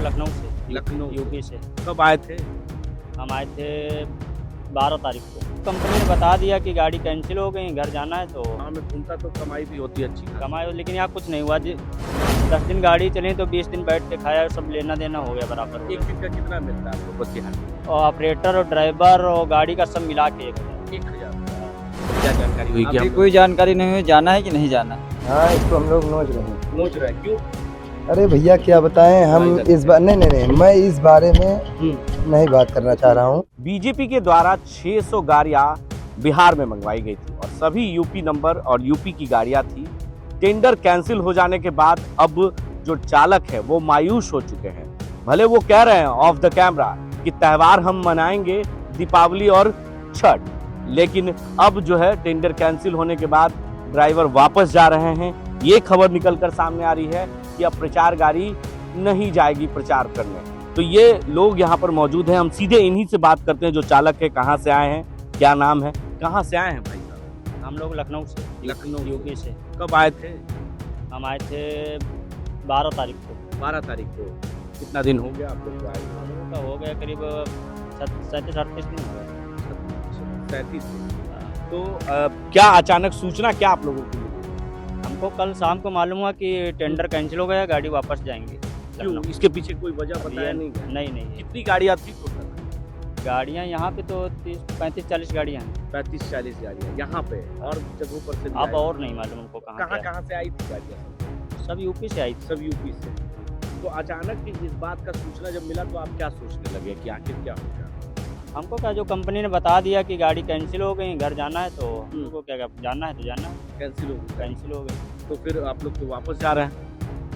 लखनऊ से। लखनऊ से। यूपी से। कब आए थे? हम आए थे 12 तारीख को। कंपनी ने बता दिया कि गाड़ी कैंसिल हो गई, घर जाना है तो हाँ, मैं घूमता तो कमाई भी होती अच्छी खासी। कमाए, लेकिन यहाँ कुछ नहीं हुआ जी। 10 दिन गाड़ी चली तो 20 दिन बैठ के खाया, सब लेना देना हो गया बराबर हो एक गया। दिन का कितना मिलता है आपको तिहाड़ी? और ऑपरेटर और ड्राइवर और गाड़ी का सब मिला के 1000। 1000। क्या जानकारी हुई कि अभी हम कोई जानकारी नहीं हुई, जाना है कि नहीं जाना। हाँ, इसको हम लोग नोच रहे हैं। पहुंच रहे हैं? क्यों? अरे भैया क्या बताएं हम इस बार नहीं मैं इस बारे में नहीं बात करना चाह रहा हूँ। बीजेपी के द्वारा 600 गाड़ियां बिहार में मंगवाई गई थी और सभी यूपी नंबर और यूपी की गाड़ियां थी। टेंडर कैंसिल हो जाने के बाद अब जो चालक है वो मायूस हो चुके हैं। भले वो कह रहे हैं ऑफ द कैमरा कि त्यौहार हम मनाएंगे, दीपावली और छठ, लेकिन अब जो है टेंडर कैंसिल होने के बाद ड्राइवर वापस जा रहे हैं। ये खबर निकलकर सामने आ रही है कि अब प्रचार गाड़ी नहीं जाएगी प्रचार करने। तो ये लोग यहाँ पर मौजूद हैं, हम सीधे इन्हीं से बात करते हैं जो चालक है, कहाँ से आए हैं, क्या नाम है, कहाँ से आए हैं भाई साहब? हम लोग लखनऊ से। लखनऊ यूपी से। कब आए थे? हम आए थे 12 तारीख को। 12 तारीख को। कितना दिन हो गया आप लोग को आए? हम लोगों का हो गया करीब 37-38 दिन हो गए। 37 दिन। तो क्या अचानक सूचना क्या आप लोगों को मिली? हमको कल शाम को मालूम हुआ कि टेंडर कैंसिल हो गया, गाड़ी वापस जाएंगे। क्यों? लखनऊ। इसके पीछे कोई वजह बताया नहीं गया? नहीं। कितनी गाड़ियाँ थी टोटल? गाड़ियाँ यहाँ पे तो 35-40 गाड़ियाँ हैं। 35-40 गाड़ियाँ यहाँ पे और जगहों पर से भी अब आई? और नहीं मालूम हमको कहाँ कहाँ क्या। कहाँ से आई थी गाड़ियाँ? सब यूपी से आई थी। सब यूपी से। तो अचानक इस बात का सूचना जब मिला तो आप क्या सोचने लगे कि आखिर क्या हो गया? हमको क्या, जो कंपनी ने बता दिया कि गाड़ी कैंसिल हो गई, घर जाना है तो हमको क्या जाना है तो जाना है। कैंसिल हो गई। कैंसिल हो गई तो फिर आप लोग तो वापस जा रहे हैं?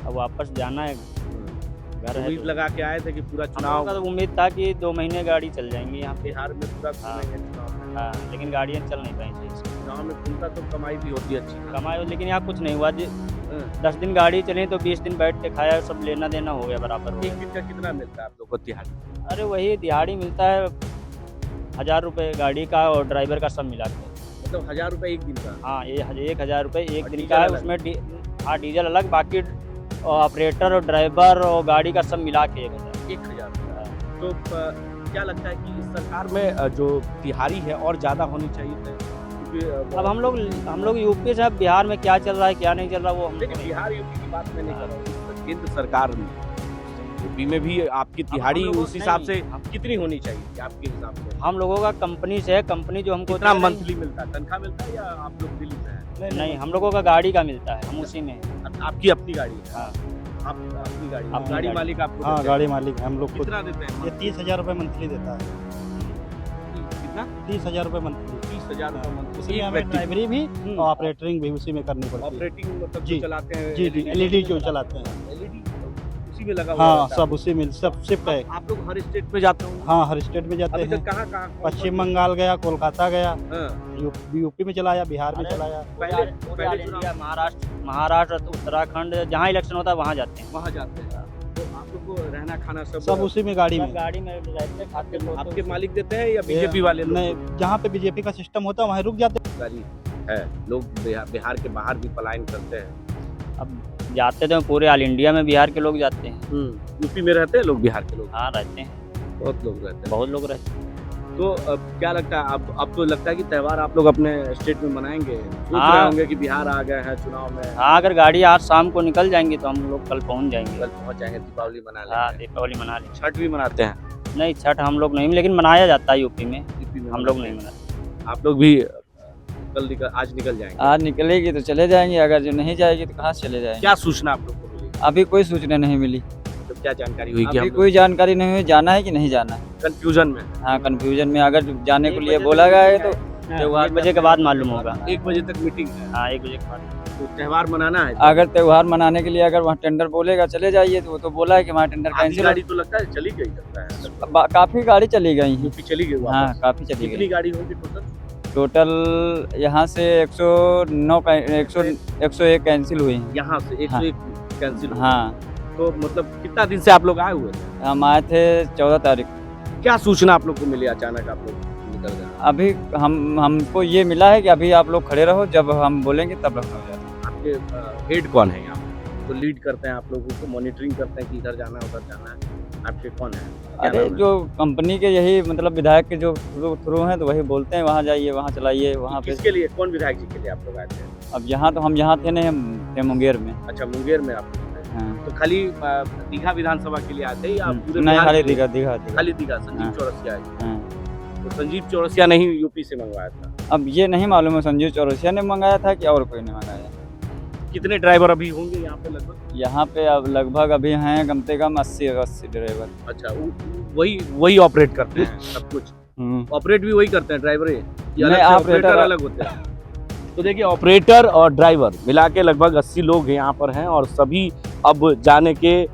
अब वापस जाना है, घर है उम्मीद तो। लगा के आए थे कि पूरा हम लोगों चुनाव का तो उम्मीद था कि 2 महीने गाड़ी चल जाएंगी यहाँ पे। बिहार में पूरा घूमेंगे चुनाव में। हाँ, लेकिन गाड़ियाँ चल नहीं पाई सही से। चुनाव में घूमता तो कमाई भी होती अच्छी खासी। कमाए, लेकिन यहाँ कुछ नहीं हुआ जी। हाँ। 10 दिन गाड़ी चली तो 20 दिन बैठ के खाया, सब लेना देना हो गया बराबर हो एक गया। दिन का कितना मिलता है आप लोग को तिहाड़ी? अरे वही दिहाड़ी मिलता है 1000 रुपये गाड़ी का और ड्राइवर का सब मिला के। मतलब 1000 रुपए एक दिन का? हाँ, ये 1000 रुपये एक और दिन डीजल का है। अलग? उसमें हाँ डीजल अलग, बाकी ऑपरेटर और ड्राइवर और गाड़ी का सब मिला के 1000। 1000 रुपए। तो क्या लगता है कि इस सरकार में जो तिहारी है और ज़्यादा होनी चाहिए थी? क्योंकि अब हम लोग यूपी से, अब बिहार में क्या चल रहा है क्या नहीं चल रहा वो हम लेकिन बिहार यूपी की बात मैं नहीं कर रहा हूँ, केंद्र सरकार में यूपी में भी आपकी तिहाड़ी लोगों उस हिसाब से नहीं, कितनी होनी चाहिए थी आपके हिसाब से? हम लोगों का कंपनी से है, कंपनी जो हमको कितना दे रही- मंथली मिलता है? तनख्वाह मिलता है या आप लोग दिल्ली से हैं? नहीं, हम लोगों का गाड़ी का मिलता है, हम उसी में हैं। आपकी अपनी गाड़ी है? हाँ। आप अपनी गाड़ी, अपनी गाड़ी गाड़ी। मालिक आपको हाँ, देते हैं? गाड़ी मालिक हम लोग को कितना देते हैं? ये 30,000 रुपये मंथली देता है। कितना? 30,000 रुपये मंथली। 30,000 रुपए मंथली। उसी में एक हमें व्यक्ति ड्राइवरी भी हम्म। और ऑपरेटरिंग भी उसी में करनी पड़ती है। ऑपरेटिंग मतलब जी। जो चलाते हैं जी LED जो चलाते हैं। LED उसी में लगा हुआ हाँ, रहता है। सब उसी में सब शिफ्ट है। आप लोग हर स्टेट में जाते होंगे? हाँ, हर स्टेट में जाते अभी हैं। तक कहाँ पश्चिम बंगाल गया, कोलकाता गया, हाँ। यूपी में चलाया, बिहार में अरे, चलाया। पहले ऑल इंडिया, महाराष्ट्र, उत्तराखंड, जहाँ इलेक्शन होता है वहाँ जाते हैं। वहाँ जाते हैं तो आप लोग को रहना खाना सब उसी में गाड़ी सब में। गाड़ी में रहते हैं, खाते हैं, आपके मालिक देते हैं या बीजेपी वाले लोग? नहीं, जहाँ पे बीजेपी का सिस्टम होता है वहाँ रुक जाते हैं। गाड़ी है, लोग बिहार के बाहर भी पलायन करते हैं। अब जाते तो पूरे ऑल इंडिया में बिहार के लोग जाते हैं। यूपी में रहते हैं लोग, बिहार के लोग हाँ, रहते हैं, बहुत लोग रहते हैं। बहुत लोग रहते हैं। तो अब क्या लगता है, अब तो लगता है कि त्यौहार आप लोग अपने स्टेट में मनाएंगे? सोच हाँ। रहे होंगे कि बिहार आ गए हैं चुनाव में, हाँ, अगर गाड़ी आज शाम को निकल जाएंगी तो हम लोग कल पहुँच जाएंगे। कल पहुंच जाएंगे, दीपावली मना हाँ, लेंगे। दीपावली मना लेंगे। छठ भी मनाते हैं नहीं, छठ हम लोग नहीं, लेकिन मनाया जाता है यूपी में, यूपी में? हम लोग नहीं मनाते। आप लोग भी आज निकल जाएंगे? आज निकलेगी तो चले जाएंगे, अगर जो नहीं जाएगी तो कहाँ से चले जाएंगे। क्या सूचना आप लोग को मिली? अभी कोई सूचना नहीं मिली। तो क्या जानकारी हुई कि अभी हम कोई जानकारी नहीं हुई, जाना है कि नहीं जाना है। कंफ्यूजन में? हाँ, कंफ्यूजन में। अगर जाने को 1 लिए बजे बोला तक गया है तो त्योहार 1 बजे के बाद मालूम होगा। 1 बजे तक मीटिंग है, हाँ, 1 बजे के बाद। तो त्यौहार मनाना है। अगर त्योहार मनाने के लिए अगर वहाँ टेंडर बोलेगा चले जाइए, तो वो तो बोला है कि वहाँ टेंडर आधी कैंसिल गाड़ी तो लगता है चली गई, लगता है काफी गाड़ी चली गई हैं। यूपी चली गई हाँ, वापस। काफी चली कितनी गई। गाड़ी होगी टोटल? टोटल यहाँ से 101 कैंसिल हुई हैं। यहाँ से 101 कैंसिल। हाँ, तो मतलब कितना दिन से आप लोग आए हुए थे? हम आए थे 14 तारीख। क्या सूचना आप लोग को मिली अचानक आप लोग निकल गए? अभी हमको ये मिला है कि अभी आप लोग खड़े रहो, जब हम बोलेंगे तब लखनऊ जाते आपके हेड कौन है यहाँ पे? जो लीड करते हैं आप लोगों को, मॉनिटरिंग करते हैं कि इधर जाना है उधर जाना है, आपके कौन है? क्या अरे नाम है? जो कंपनी के यही मतलब विधायक के जो थ्रू हैं तो वही बोलते हैं वहाँ जाइए वहाँ चलाइए वहाँ पे। किसके लिए, कौन विधायक जी के लिए आप लोग आए थे? अब यहाँ तो हम यहाँ थे नहीं, हम थे मुंगेर में। अच्छा, मुंगेर में आप लोग थे। हाँ। तो खाली दीघा विधानसभा के लिए आए थे या पूरे नहीं, बिहार खाली के लिए? दीघा। खाली दीघा। संजीव हाँ। चौरसिया आए थे। हाँ। तो संजीव चौरसिया ने ही यूपी से मंगवाया था। अब ये नहीं मालूम है संजीव चौरसिया ने मंगाया था कि और कोई ने मंगाया। कितने ड्राइवर अभी होंगे यहाँ पे लगभग? यहाँ पे अब लगभग अभी हैं कम से कम 80 ड्राइवर। अच्छा, वही ऑपरेट करते हैं सब कुछ? ऑपरेट भी वही करते हैं ड्राइवर, ये अलग से ऑपरेटर अलग होते हैं? तो देखिए, ऑपरेटर और ड्राइवर मिला के लगभग 80 लोग यहाँ पर हैं और सभी अब जाने के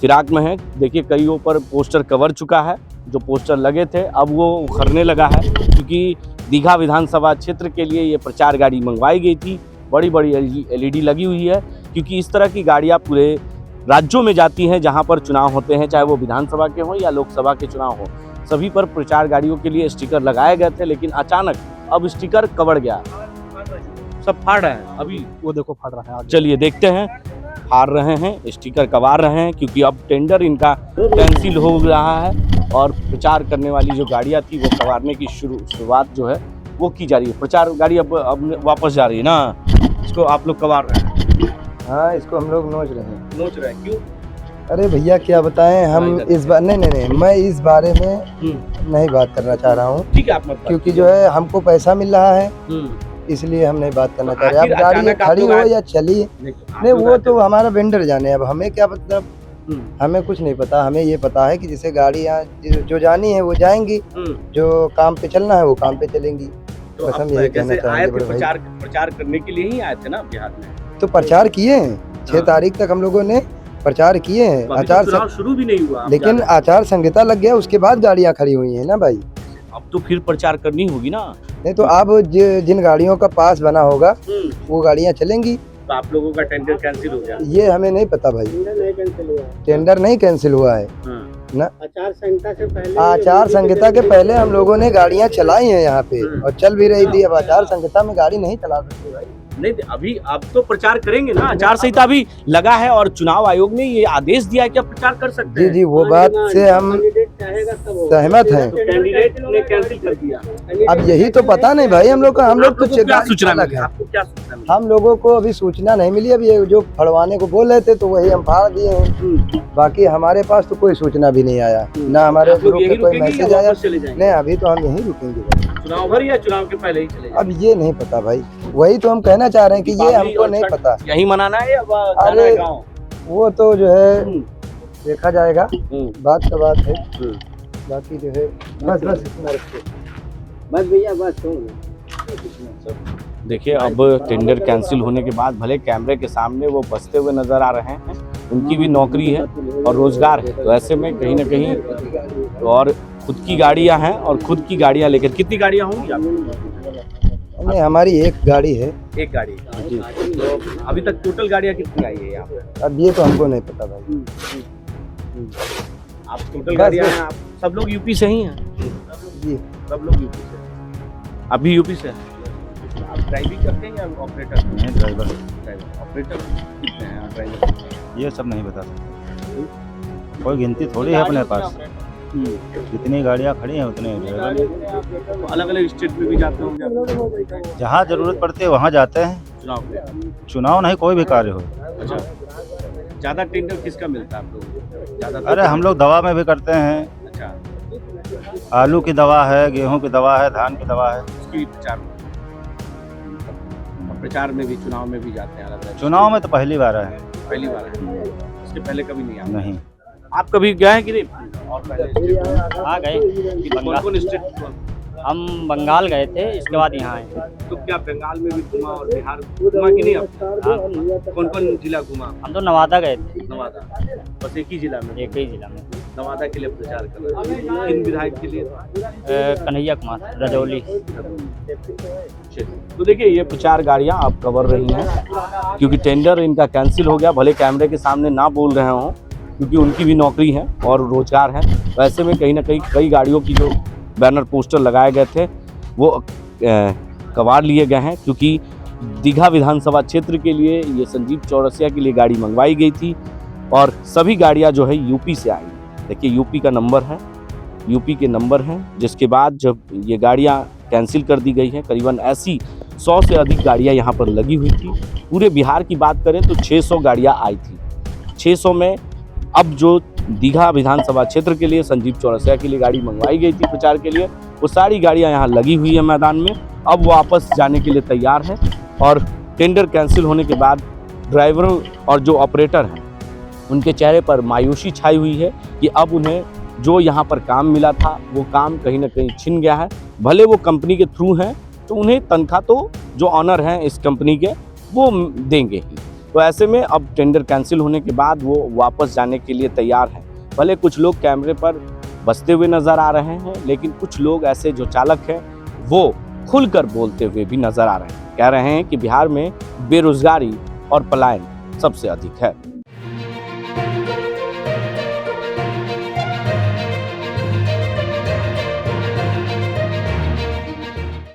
फिराक में हैं। देखिए, कईयों पर पोस्टर कवर चुका है, जो पोस्टर लगे थे अब वो उखड़ने लगा है, क्योंकि दीघा विधानसभा क्षेत्र के लिए ये प्रचार गाड़ी मंगवाई गई थी। बड़ी बड़ी LED लगी हुई है, क्योंकि इस तरह की गाड़ियाँ पूरे राज्यों में जाती हैं जहाँ पर चुनाव होते हैं, चाहे वो विधानसभा के हों या लोकसभा के चुनाव हों। सभी पर प्रचार गाड़ियों के लिए स्टिकर लगाए गए थे, लेकिन अचानक अब स्टिकर कवड़ गया, सब फाड़ रहे हैं अभी। वो देखो फट रहा है आगे। चलिए देखते हैं, फाड़ रहे हैं, स्टिकर कबार रहे हैं, क्योंकि अब टेंडर इनका कैंसिल हो रहा है और प्रचार करने वाली जो गाड़ियाँ थी वो कबारने की शुरुआत जो है वो की जा रही है। प्रचार गाड़ी अब वापस जा रही है ना, इसको आप लोग कबार रहे हैं? हाँ, इसको हम लोग नोच रहे हैं। नोच रहे हैं, क्यों? अरे भैया क्या बताएं, हम इस बार नहीं, मैं इस बारे में नहीं बात करना चाह रहा हूँ, ठीक है, आप मत क्योंकि जो है हमको पैसा मिल रहा है, इसलिए हम नहीं बात करना चाह रहे। अब गाड़ी खड़ी हो या चली, नहीं वो तो हमारा वेंडर जाने। अब हमें क्या मतलब, हमें कुछ नहीं पता। हमें ये पता है कि जैसे गाड़ी यहाँ जो जानी है वो जाएंगी, जो काम पे चलना है वो काम पे चलेंगी। तो बस हम आप यही कहना जैसे आए चाहेंगे थे बड़े भाई। प्रचार करने के लिए ही आए थे ना बिहार में? तो प्रचार किए हैं 6 तारीख तक हम लोगों ने प्रचार किए हैं। अभी तो चुनाव शुरू भी नहीं हुआ, लेकिन आचार संहिता लग गया, उसके बाद गाड़ियाँ खड़ी हुई हैं ना भाई। अब तो फिर प्रचार करनी होगी ना। नहीं तो अब जिन गाड़ियों का पास बना होगा वो गाड़ियाँ चलेंगी। तो आप लोगों का टेंडर कैंसिल हो गया? ये हमें नहीं पता भाई, टेंडर नहीं कैंसिल हुआ है ना। आचार संहिता के पहले हम लोगों ने गाड़ियाँ चलाई हैं यहाँ पे और चल भी रही थी। अब आचार संहिता में गाड़ी नहीं चला सकते भाई। नहीं, अभी अब तो प्रचार करेंगे ना, आचार संहिता भी लगा है और चुनाव आयोग ने ये आदेश दिया है कि आप प्रचार कर सकते हैं। जी, वो बात से हम सहमत हैं। तो कैंडिडेट ने कैंसिल कर दिया। अब यही तो पता नहीं भाई हम लोग का। हम लोग तो क्या सूचना अलग मिली? है। आपको क्या सूचना मिली? हम लोगों को अभी सूचना नहीं मिली। अब ये जो फड़वाने को बोल रहे थे तो वही हम फाड़ दिए हैं। बाकी हमारे पास तो कोई सूचना भी नहीं आया, ना हमारे ग्रुप पे कोई मैसेज आया। नहीं, अभी तो हम यहीं रुकेंगे भाई। चुनाव भर या चुनाव के पहले ही चले जाएंगे? अब ये नहीं पता भाई, वही तो हम कहना चाह रहे हैं कि ये हमको नहीं पता। यही मनाना है या जाना अरे है गाँव? वो तो जो है देखा जाएगा, बात का बात है। बाकी जो है बस इतना रखिए। बस भैया बस। देखिए, अब टेंडर कैंसिल होने के बाद भले कैमरे के सामने वो बसते हुए नजर आ रहे हैं, उनकी भी नौकरी है और रोजगार है, तो ऐसे में कहीं ना कहीं और खुद की गाड़ियां हैं और खुद की गाड़ियां लेकर। कितनी गाड़ियां होंगी आपकी? नहीं, हमारी एक गाड़ी है। एक गाड़ी जी। तो अभी तक टोटल गाड़ियां कितनी आई है यहाँ पे? अब ये तो हमको नहीं पता भाई। आप टोटल गाड़ियां हैं, आप सब लोग यूपी से ही हैं? जी, सब लोग यूपी से। अभी यूपी से आप ड्राइविंग करते हैं या ऑपरेटर? नहीं, ड्राइवर। ऑपरेटर कितने हैं ड्राइवर? ये सब नहीं बता सकते, कोई गिनती थोड़ी है अपने पास। जितनी गाड़ियाँ खड़ी हैं उतने ड्राइवर। अलग अलग स्टेट में भी जाते होंगे? जहाँ जरूरत पड़ती है वहाँ जाते हैं। चुनाव में? चुनाव नहीं, कोई भी कार्य हो। अच्छा, ज़्यादा टेंडर किसका मिलता है आप लोगों को? अरे हम लोग दवा में भी करते हैं। अच्छा, आलू की दवा है, गेहूं की दवा है, धान की दवा है। उसकी भी प्रचार में भी, चुनाव में भी जाते हैं अलग अलग? चुनाव में तो पहली बार है। पहली बार है, इसके पहले कभी नहीं आया? नहीं। आप कभी गए हैं कि नहीं? और पहले हाँ गए। कौन स्टेट? हम बंगाल गए थे, इसके बाद यहाँ आए। तो क्या बंगाल में भी घुमा और बिहार घुमा कि नहीं आप? कौन कौन जिला घुमा? हम तो नवादा गए थे। नवादा, बस एक ही जिला में? एक ही जिला में। नवादा के लिए प्रचार कर रहे हैं। किन विधायक के लिए? कन्हैया कुमार, रजौली। तो देखिए, ये प्रचार गाड़ियां आप कवर रही हैं, क्योंकि टेंडर इनका कैंसिल हो गया। भले कैमरे के सामने ना बोल रहे हों, क्योंकि उनकी भी नौकरी है और रोजगार है। वैसे में कहीं ना कहीं कई गाड़ियों की जो बैनर पोस्टर लगाए गए थे वो कबाड़ लिए गए हैं, क्योंकि दीघा विधानसभा क्षेत्र के लिए, ये संजीव चौरसिया के लिए गाड़ी मंगवाई गई थी और सभी गाड़ियां जो है यूपी से आई। देखिए यूपी का नंबर है, यूपी के नंबर हैं, जिसके बाद जब ये गाड़ियां कैंसिल कर दी गई हैं, करीबन ऐसी 100 से अधिक गाड़ियां यहाँ पर लगी हुई थी। पूरे बिहार की बात करें तो 600 गाड़ियां आई थी। 600 में अब जो दीघा विधानसभा क्षेत्र के लिए संजीव चौरसिया के लिए गाड़ी मंगवाई गई थी प्रचार के लिए, वो सारी गाड़ियां यहाँ लगी हुई है मैदान में। अब वापस जाने के लिए तैयार है और टेंडर कैंसिल होने के बाद ड्राइवरों और जो ऑपरेटर हैं उनके चेहरे पर मायूसी छाई हुई है कि अब उन्हें जो यहाँ पर काम मिला था वो काम कहीं ना कहीं छिन गया है। भले वो कंपनी के थ्रू हैं तो उन्हें तनख्वाह तो जो ऑनर हैं इस कंपनी के वो देंगे ही। तो ऐसे में अब टेंडर कैंसिल होने के बाद वो वापस जाने के लिए तैयार हैं। भले कुछ लोग कैमरे पर बसते हुए नज़र आ रहे हैं, लेकिन कुछ लोग ऐसे जो चालक हैं वो खुलकर बोलते हुए भी नज़र आ रहे हैं। कह रहे हैं कि बिहार में बेरोजगारी और पलायन सबसे अधिक है।